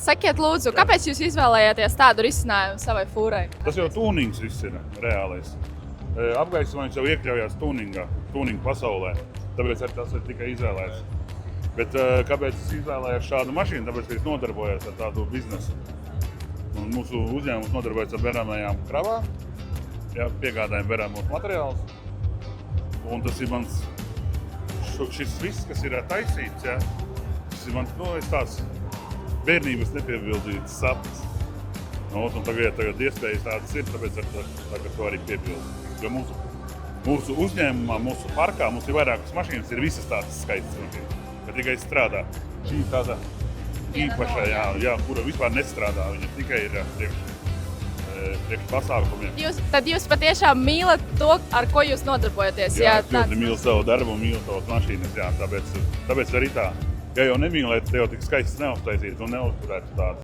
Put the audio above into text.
Sakiet, lūdzu, kāpēc jūs izvēlējāties tādu risinājumu savai fūrai? Tas jau tūnings viss ir reālais. Apgaismojums jau iekļaujās tūninga pasaulē, tāpēc arī tas ir tikai izvēlēts. Bet kāpēc es izvēlējos šādu mašīnu? Tāpēc, ka es nodarbojos ar tādu biznesu. Un mūsu uzņēmums nodarbojas ar beramajām kravām, piegādājam beramos materiālus. Un tas ir mans, šis viss, kas ir taisīts, tas ir mans, tāds bērnības nepiebildīts sapnis. Un tagad iespējas tādas ir, tāpēc ar to arī piebildīt. Jo mūsu uzņēmumā, mūsu parkā, mums ir vairākas mašīnas, ir visas tādas skaistas mašīnas, ka tikai strādā. Šī ir tāda īpašā, kura vispār nestrādā, viņa tikai ir priekš pasākumiem. Tad jūs patiešām mīlat to, ar ko jūs nodarbojaties? Es ļoti mīlu savu darbu un mīlu savas mašīnas, tāpēc arī tā. Ja jau nemīlētu, te jau tik skaists neuztaisītu un neuzturētu tādu.